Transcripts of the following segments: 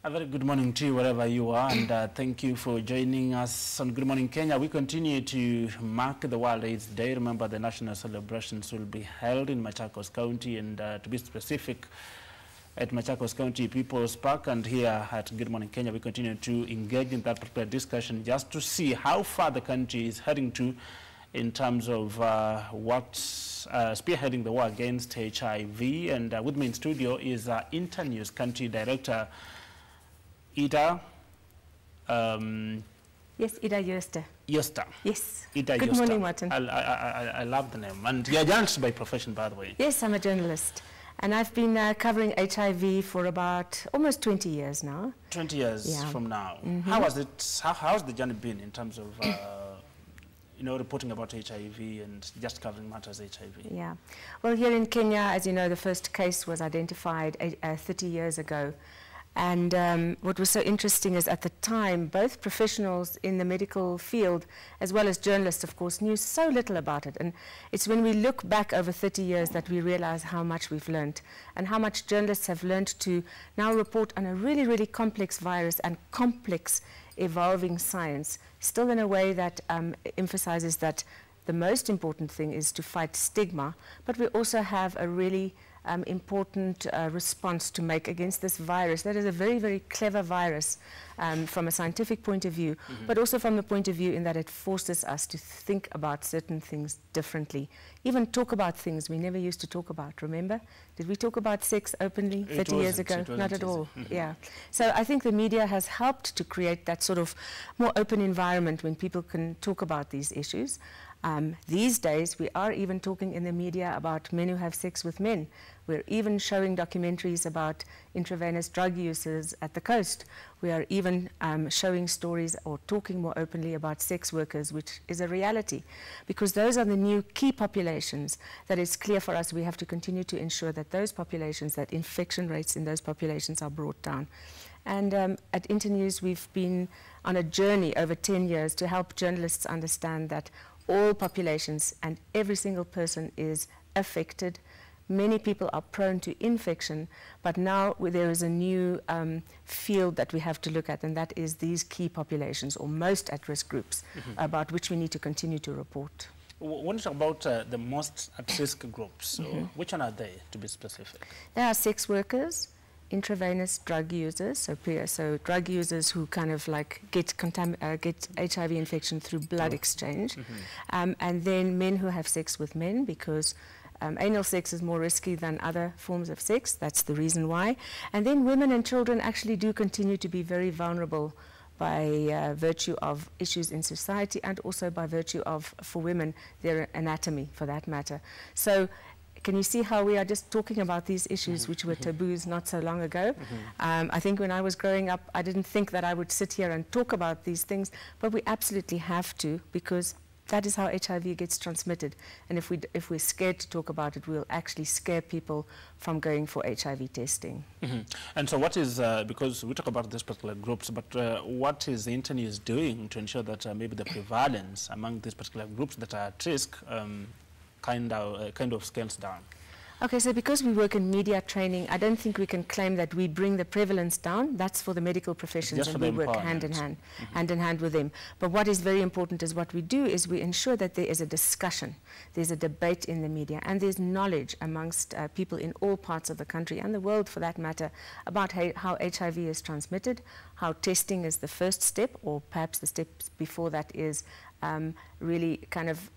A very good morning to you wherever you are, and thank you for joining us on Good Morning Kenya. We continue to mark the World AIDS Day. Remember, the national celebrations will be held in Machakos County, and to be specific, at Machakos County People's Park. And here at Good Morning Kenya, we continue to engage in that particular discussion just to see how far the country is heading to in terms of what's spearheading the war against HIV. And with me in studio is Internews Country Director Ida. Yes, Ida Jooste. Jooste. Yes. Ida Good Jooste. morning, Martin. I love the name. And you're a journalist by profession, by the way. Yes, I'm a journalist. And I've been covering HIV for about almost 20 years now. 20 years from now. Mm-hmm. How has it? How's the journey been in terms of reporting about HIV and just covering matters HIV? Yeah. Well, here in Kenya, as you know, the first case was identified 30 years ago. And what was so interesting is at the time, both professionals in the medical field, as well as journalists, of course, knew so little about it. And it's when we look back over 30 years that we realize how much we've learned and how much journalists have learned to now report on a really, really complex virus and complex evolving science, still in a way that emphasizes that the most important thing is to fight stigma, but we also have a really important response to make against this virus. That is a very, very clever virus from a scientific point of view, but also from the point of view in that it forces us to think about certain things differently, even talk about things we never used to talk about. Remember? Did we talk about sex openly 30 years ago? Not at all. Yeah. So I think the media has helped to create that sort of more open environment when people can talk about these issues. These days, we are even talking in the media about men who have sex with men. We're even showing documentaries about intravenous drug users at the coast. We are even showing stories or talking more openly about sex workers, which is a reality, because those are the new key populations that it's clear for us we have to continue to ensure that those populations, that infection rates in those populations are brought down. And at Internews, we've been on a journey over 10 years to help journalists understand that all populations and every single person is affected. Many people are prone to infection, but now there is a new field that we have to look at, and that is these key populations or most at-risk groups about which we need to continue to report. When you talk about the most at-risk groups, which one are they, to be specific? They are sex workers, intravenous drug users, so drug users who kind of like get HIV infection through blood exchange, and then men who have sex with men, because anal sex is more risky than other forms of sex. That's the reason why. And then women and children actually do continue to be very vulnerable by virtue of issues in society, and also by virtue of, for women, their anatomy, for that matter. So can you see how we are just talking about these issues which were taboos not so long ago? I think when I was growing up, I didn't think that I would sit here and talk about these things, but we absolutely have to, because that is how HIV gets transmitted. And if we're scared to talk about it, we'll actually scare people from going for HIV testing. And so what is, because we talk about these particular groups, but what is the Internews doing to ensure that maybe the prevalence among these particular groups that are at risk kind of scales down? Okay, so because we work in media training, I don't think we can claim that we bring the prevalence down. That's for the medical professions, and we work hand in hand with them. But what is very important is what we do is we ensure that there is a discussion, there's a debate in the media, and there's knowledge amongst people in all parts of the country and the world, for that matter, about how HIV is transmitted, how testing is the first step, or perhaps the steps before that is really kind of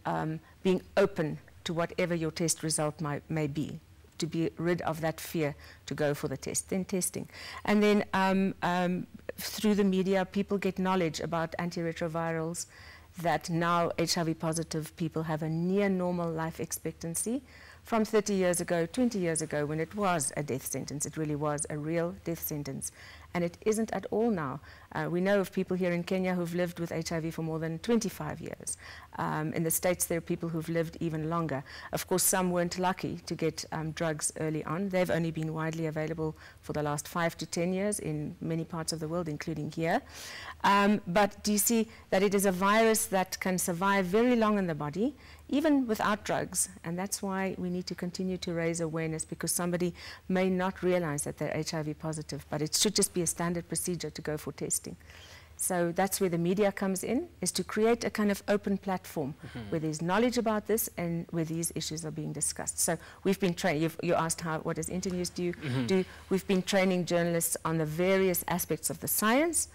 being open to whatever your test result may be, to be rid of that fear to go for the test, then testing. And then through the media, people get knowledge about anti-retrovirals, that now HIV positive people have a near normal life expectancy from 30 years ago, 20 years ago, when it was a death sentence. It really was a real death sentence. And it isn't at all now. We know of people here in Kenya who've lived with HIV for more than 25 years. In the States, there are people who've lived even longer. Of course, some weren't lucky to get drugs early on. They've only been widely available for the last 5 to 10 years in many parts of the world, including here. But do you see that it is a virus that can survive very long in the body? even without drugs. And that's why we need to continue to raise awareness, because somebody may not realize that they're HIV positive, but it should just be a standard procedure to go for testing. So that's where the media comes in, is to create a kind of open platform where there's knowledge about this and where these issues are being discussed. So we've been training, you asked what does Internews do? We've been training journalists on the various aspects of the science,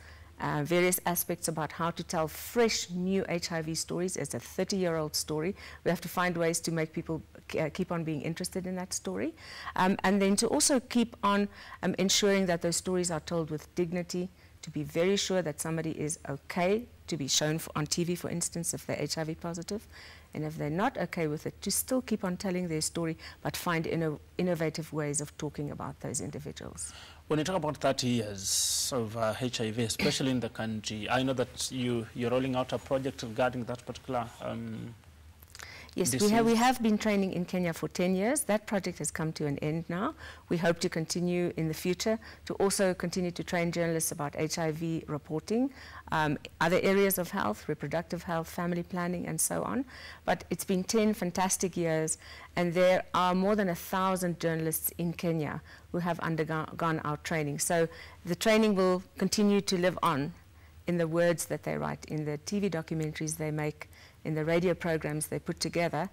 various aspects about how to tell fresh, new HIV stories. It's a 30-year-old story. We have to find ways to make people keep on being interested in that story. And then to also keep on ensuring that those stories are told with dignity, to be very sure that somebody is okay to be shown on TV, for instance, if they're HIV positive. And if they're not okay with it, to still keep on telling their story, but find innovative ways of talking about those individuals. When you talk about 30 years of HIV, especially in the country, I know that you're rolling out a project regarding that particular Yes, we have been training in Kenya for 10 years. That project has come to an end now. We hope to continue in the future to also continue to train journalists about HIV reporting, other areas of health, reproductive health, family planning, and so on. But it's been 10 fantastic years, and there are more than 1,000 journalists in Kenya who have undergone our training. So the training will continue to live on in the words that they write, in the TV documentaries they make, in the radio programs they put together,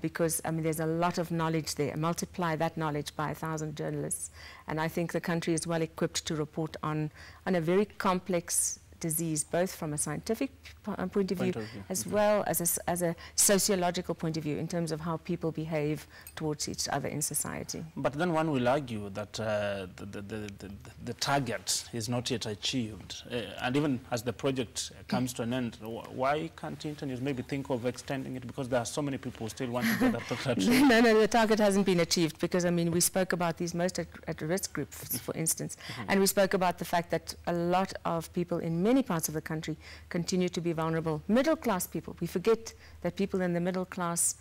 because I mean there's a lot of knowledge there. Multiply that knowledge by 1,000 journalists, and I think the country is well equipped to report on a very complex disease, both from a scientific point of view, as well as a sociological point of view, in terms of how people behave towards each other in society. But then one will argue that the target is not yet achieved. And even as the project comes to an end, why can't Internews maybe think of extending it? Because there are so many people who still want to get that target. No, the target hasn't been achieved, because, I mean, we spoke about these most at-risk groups, for instance, and we spoke about the fact that a lot of people in many parts of the country continue to be vulnerable. Middle-class people. We forget that people in the middle class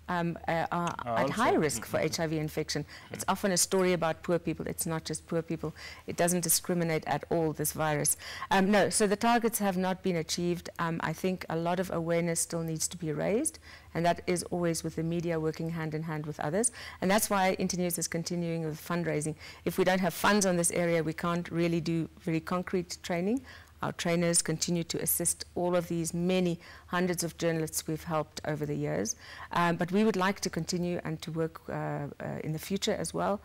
are at high risk for HIV infection. It's often a story about poor people. It's not just poor people. It doesn't discriminate at all, this virus. No, so the targets have not been achieved. I think a lot of awareness still needs to be raised, and that is always with the media working hand in hand with others. And that's why Internews is continuing with fundraising. If we don't have funds on this area, we can't really do very concrete training. Our trainers continue to assist all of these many hundreds of journalists we've helped over the years. But we would like to continue and to work in the future as well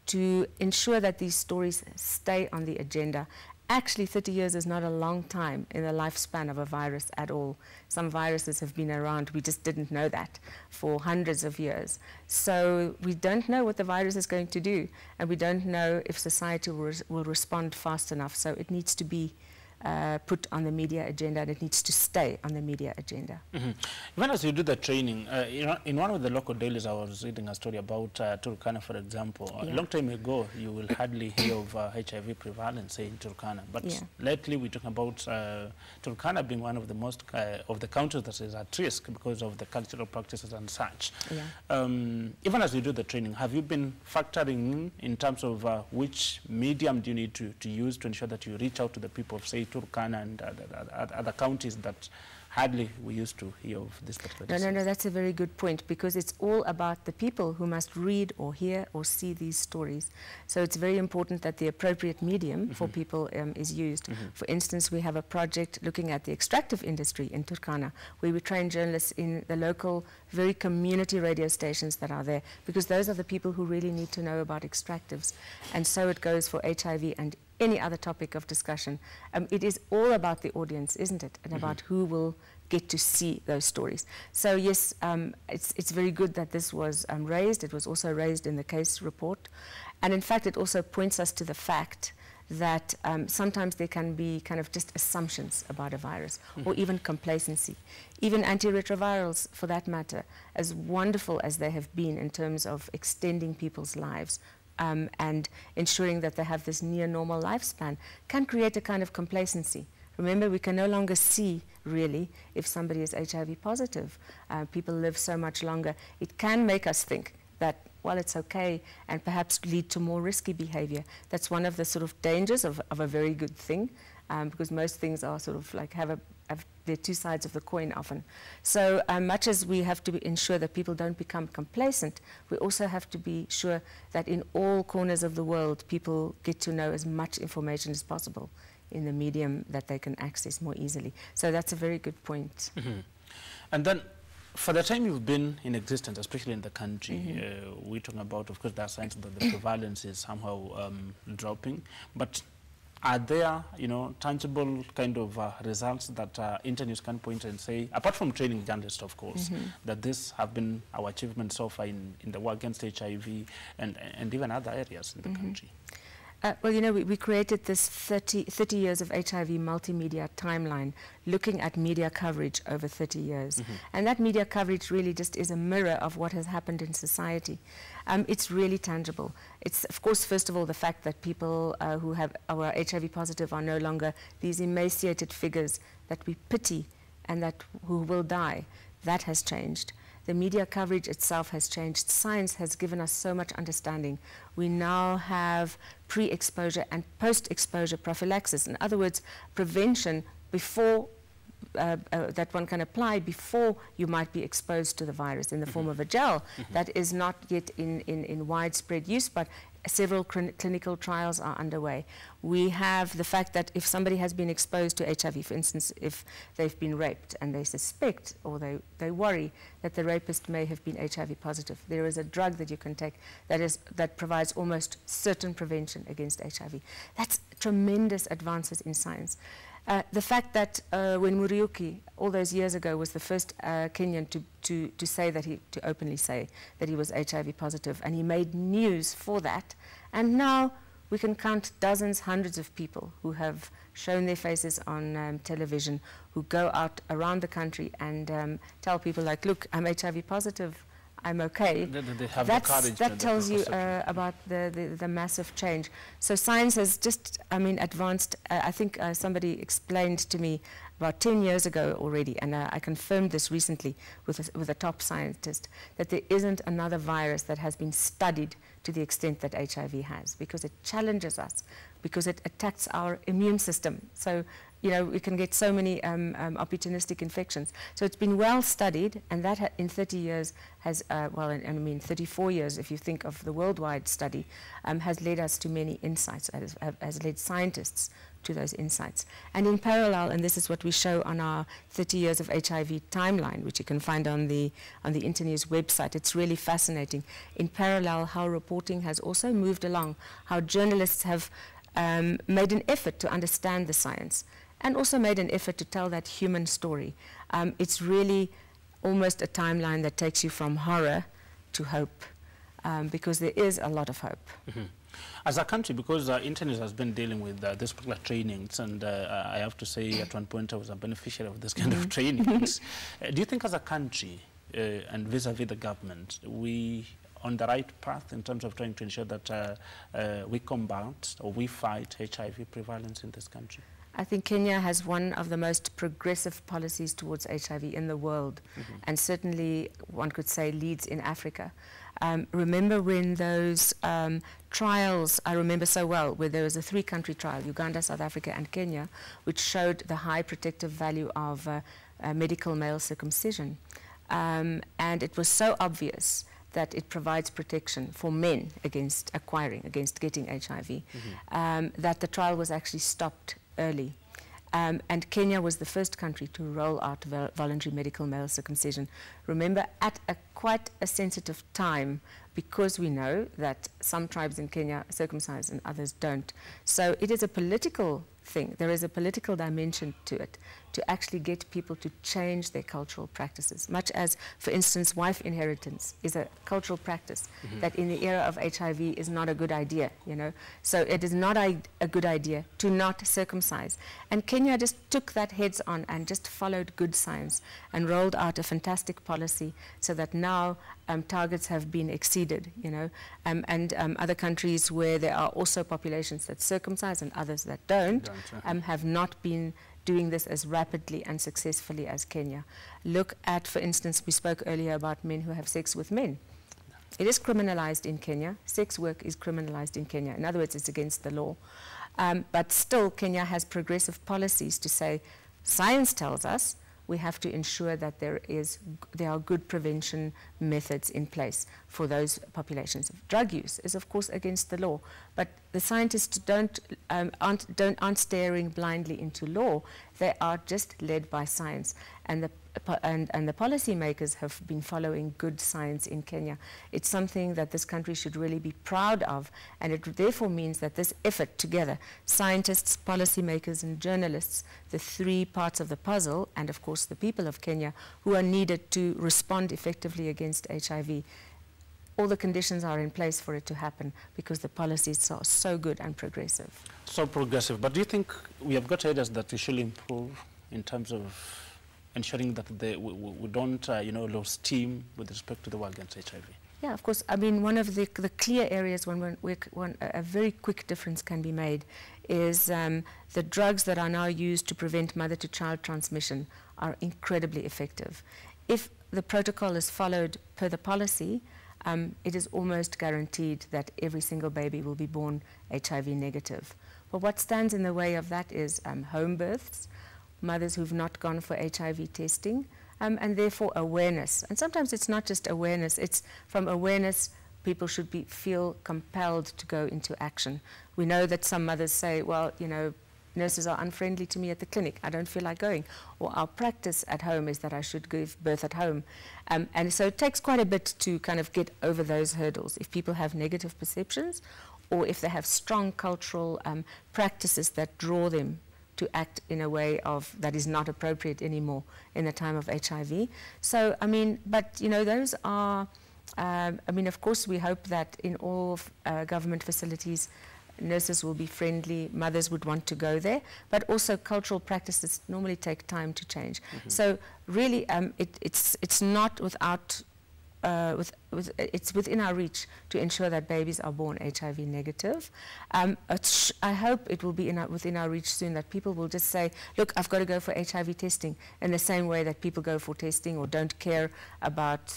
to ensure that these stories stay on the agenda. Actually, 30 years is not a long time in the lifespan of a virus at all. Some viruses have been around, we just didn't know that, for hundreds of years. So we don't know what the virus is going to do, and we don't know if society will respond fast enough. So it needs to be put on the media agenda, and it needs to stay on the media agenda. Even as you do the training, in one of the local dailies I was reading a story about Turkana, for example. A long time ago, you will hardly hear of HIV prevalence in Turkana, but lately we're talking about Turkana being one of the most of the countries that is at risk because of the cultural practices and such. Even as you do the training, have you been factoring in terms of which medium do you need to use to ensure that you reach out to the people of, say, Turkana and other counties that hardly we used to hear of this particular disease? No, that's a very good point, because it's all about the people who must read or hear or see these stories. So it's very important that the appropriate medium for people is used. For instance, we have a project looking at the extractive industry in Turkana, where we train journalists in the local, very community radio stations that are there, because those are the people who really need to know about extractives. And so it goes for HIV and any other topic of discussion. It is all about the audience, isn't it? And about who will get to see those stories. So yes, it's very good that this was raised. It was also raised in the case report. And in fact, it also points us to the fact that sometimes there can be kind of just assumptions about a virus, or even complacency. Even anti-retrovirals, for that matter, as wonderful as they have been in terms of extending people's lives, and ensuring that they have this near-normal lifespan, can create a kind of complacency. Remember, we can no longer see, really, if somebody is HIV positive. People live so much longer. It can make us think that, well, it's okay, and perhaps lead to more risky behavior. That's one of the sort of dangers of a very good thing, because most things are sort of like have a they're two sides of the coin often. So much as we have to ensure that people don't become complacent, we also have to be sure that in all corners of the world, people get to know as much information as possible in the medium that they can access more easily. So that's a very good point. Mm-hmm. And then, for the time you've been in existence, especially in the country, we're talking about, of course, there are signs that the prevalence is somehow dropping, but are there, tangible kind of results that Internews can point and say, apart from training journalists, of course, that this have been our achievements so far in the war against HIV and even other areas in the country? Well, we created this 30 years of HIV multimedia timeline, looking at media coverage over 30 years. And that media coverage really just is a mirror of what has happened in society. It's really tangible. It's, of course, first of all, the fact that people who are HIV positive are no longer these emaciated figures that we pity and who will die. That has changed. The media coverage itself has changed. Science has given us so much understanding. We now have pre-exposure and post-exposure prophylaxis. In other words, prevention before that one can apply before you might be exposed to the virus in the form of a gel that is not yet in widespread use, but several clinical trials are underway. We have the fact that if somebody has been exposed to HIV, for instance, if they've been raped and they suspect or they worry that the rapist may have been HIV positive, there is a drug that you can take that provides almost certain prevention against HIV. That's tremendous advances in science. The fact that when Muriuki, all those years ago, was the first Kenyan to say that to openly say that he was HIV positive, and he made news for that, and now we can count dozens, hundreds of people who have shown their faces on television, who go out around the country and tell people like, look, I'm HIV positive, I'm okay. They have the courage. That tells you about the massive change. So science has just, advanced. I think somebody explained to me about 10 years ago already, and I confirmed this recently with a top scientist, that there isn't another virus that has been studied to the extent that HIV has, because it challenges us, because it attacks our immune system. So, we can get so many opportunistic infections. So it's been well studied, and that in 30 years has, 34 years, if you think of the worldwide study, has led us to many insights, has led scientists to those insights. And in parallel, and this is what we show on our 30 years of HIV timeline, which you can find on the Internews website, it's really fascinating. In parallel, how reporting has also moved along, how journalists have made an effort to understand the science, and also made an effort to tell that human story. It's really almost a timeline that takes you from horror to hope, because there is a lot of hope. As a country, because Internews has been dealing with this particular trainings, and I have to say at one point I was a beneficiary of this kind of trainings. Do you think as a country, and vis-a-vis the government, we on the right path in terms of trying to ensure that we combat or we fight HIV prevalence in this country? I think Kenya has one of the most progressive policies towards HIV in the world, and certainly one could say leads in Africa. Remember when those trials, I remember so well, where there was a 3-country trial, Uganda, South Africa and Kenya, which showed the high protective value of medical male circumcision. And it was so obvious that it provides protection for men against getting HIV, that the trial was actually stopped early. And Kenya was the first country to roll out voluntary medical male circumcision. Remember, at quite a sensitive time, because we know that some tribes in Kenya circumcise and others don't. So it is a political thing. There is a political dimension to it, to actually get people to change their cultural practices, much as, for instance, wife inheritance is a cultural practice that in the era of HIV is not a good idea, So it is not a good idea to not circumcise. And Kenya just took that heads on and just followed good science and rolled out a fantastic policy so that now targets have been exceeded, and other countries where there are also populations that circumcise and others that don't, have not been doing this as rapidly and successfully as Kenya. Look at, for instance, we spoke earlier about men who have sex with men. It is criminalized in Kenya. Sex work is criminalized in Kenya. In other words, it's against the law. But still, Kenya has progressive policies to say, Science tells us we have to ensure that there are good prevention methods in place for those populations. Drug use is, of course, against the law, but the scientists aren't staring blindly into law. They are just led by science, and the policymakers have been following good science in Kenya. It's something that this country should really be proud of, and it therefore means that this effort together, scientists, policymakers, and journalists, the three parts of the puzzle, and of course the people of Kenya who are needed to respond effectively against HIV, all the conditions are in place for it to happen because the policies are so good and progressive. So progressive. But do you think we have got areas that we should improve in terms of ensuring that we don't, lose steam with respect to the war against HIV? Yeah, of course. I mean, one of the clear areas when a very quick difference can be made is the drugs that are now used to prevent mother-to-child transmission are incredibly effective. If the protocol is followed per the policy, it is almost guaranteed that every single baby will be born HIV negative. But what stands in the way of that is home births, mothers who've not gone for HIV testing, and therefore awareness. And sometimes it's not just awareness, it's from awareness people should feel compelled to go into action. We know that some mothers say, well, nurses are unfriendly to me at the clinic, I don't feel like going. Or our practice at home is that I should give birth at home. And so it takes quite a bit to kind of get over those hurdles. If people have negative perceptions, or if they have strong cultural practices that draw them to act in a way that is not appropriate anymore in the time of HIV. So, I mean, but, those are, of course, we hope that in all government facilities, nurses will be friendly, mothers would want to go there, but also cultural practices normally take time to change. Mm-hmm. So really, it's not without, it's within our reach to ensure that babies are born HIV negative. I hope it will be within our reach soon that people will just say, look, I've got to go for HIV testing, in the same way that people go for testing or don't care about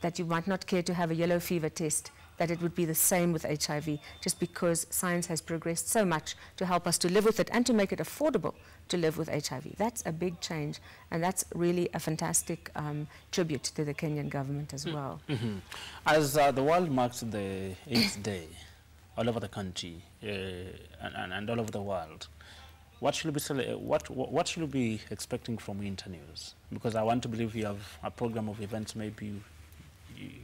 that you might not care to have a yellow fever test, that it would be the same with HIV, just because science has progressed so much to help us to live with it and to make it affordable to live with HIV. That's a big change, and that's really a fantastic tribute to the Kenyan government as well. Mm-hmm. As the world marks the AIDS Day all over the country and all over the world, what should we be expecting from Internews? Because I want to believe you have a program of events maybe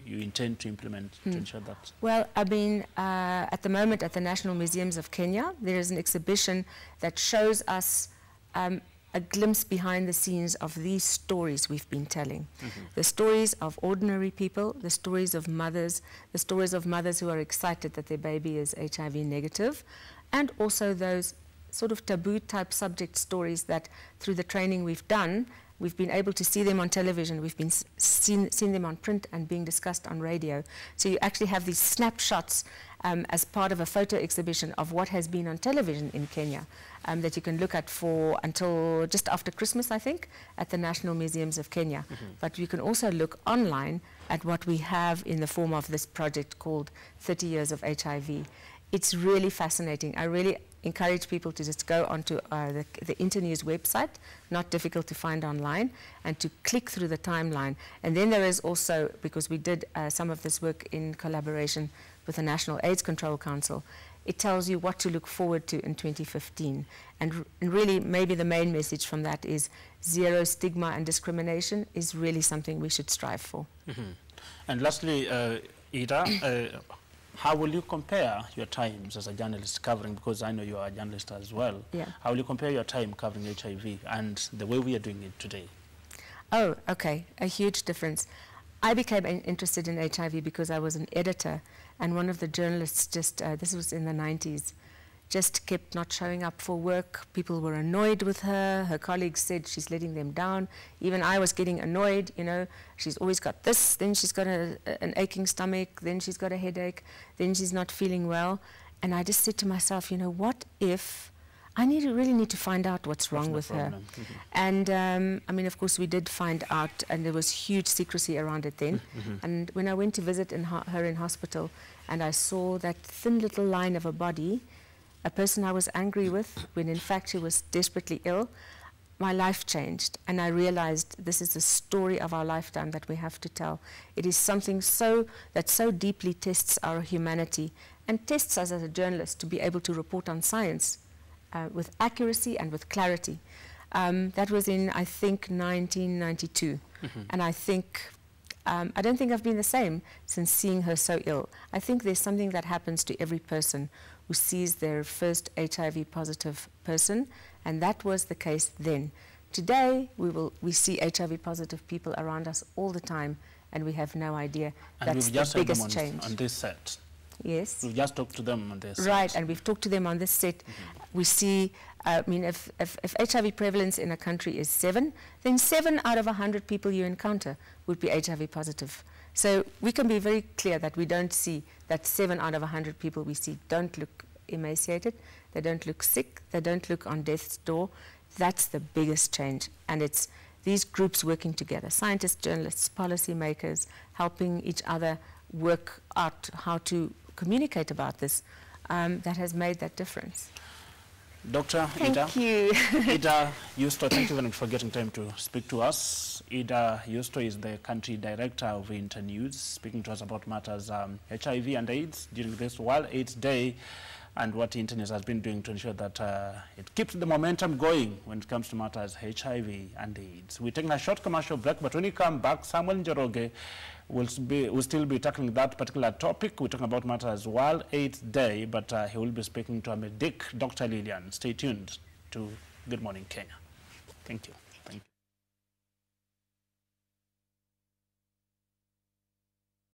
you intend to implement to ensure that? Well, I mean, at the moment at the National Museums of Kenya, there is an exhibition that shows us a glimpse behind the scenes of these stories we've been telling. Mm-hmm. The stories of ordinary people, the stories of mothers who are excited that their baby is HIV negative, and also those sort of taboo type subject stories that through the training we've done, we've been able to see them on television, we've been seen them on print and being discussed on radio. So you actually have these snapshots as part of a photo exhibition of what has been on television in Kenya that you can look at for until just after Christmas, I think, at the National Museums of Kenya. Mm-hmm. But you can also look online at what we have in the form of this project called 30 Years of HIV. It's really fascinating. I really encourage people to just go onto the Internews website, not difficult to find online, and to click through the timeline. And then there is also, because we did some of this work in collaboration with the National AIDS Control Council, it tells you what to look forward to in 2015. And really, maybe the main message from that is zero stigma and discrimination is really something we should strive for. Mm-hmm. And lastly, Ida, how will you compare your times as a journalist covering, because I know you are a journalist as well, how will you compare your time covering HIV and the way we are doing it today? Oh, okay, a huge difference. I became interested in HIV because I was an editor, and one of the journalists this was in the 90s, just kept not showing up for work. People were annoyed with her. Her colleagues said she's letting them down. Even I was getting annoyed, she's always got this, then she's got an aching stomach, then she's got a headache, then she's not feeling well. And I just said to myself, what if I really need to find out what's wrong with her. Mm-hmm. And I mean, of course, we did find out, and there was huge secrecy around it then. Mm-hmm. And when I went to visit her in hospital, and I saw that thin little line of a body, a person I was angry with, when in fact she was desperately ill, my life changed, and I realized this is the story of our lifetime that we have to tell. It is something that so deeply tests our humanity and tests us as a journalist to be able to report on science with accuracy and with clarity. That was in, I think, 1992. And I think, I don't think I've been the same since seeing her so ill. I think there's something that happens to every person who sees their first HIV positive person, and that was the case then. Today, we see HIV positive people around us all the time, and we have no idea. And that's we've just the biggest them change. on this set. Yes. We've just talked to them on this Right, set. and we've talked to them on this set. We see, I mean, if HIV prevalence in a country is 7, then 7 out of 100 people you encounter would be HIV positive. So we can be very clear that we don't see that 7 out of 100 people we see don't look emaciated, they don't look sick, they don't look on death's door. That's the biggest change, and it's these groups working together, scientists, journalists, policymakers, helping each other work out how to communicate about this, that has made that difference. Dr. Ida. Thank you. Ida Jooste, thank you very much for getting time to speak to us. Ida Jooste is the country director of Internews, speaking to us about matters HIV and AIDS during this World AIDS Day, and what Internews has been doing to ensure that it keeps the momentum going when it comes to matters HIV and AIDS. We're taking a short commercial break, but when we come back, Samuel Njoroge will still be tackling that particular topic. We're talking about matters World AIDS Day, but he will be speaking to a medic, Dr. Lillian. Stay tuned to Good Morning Kenya. Thank you.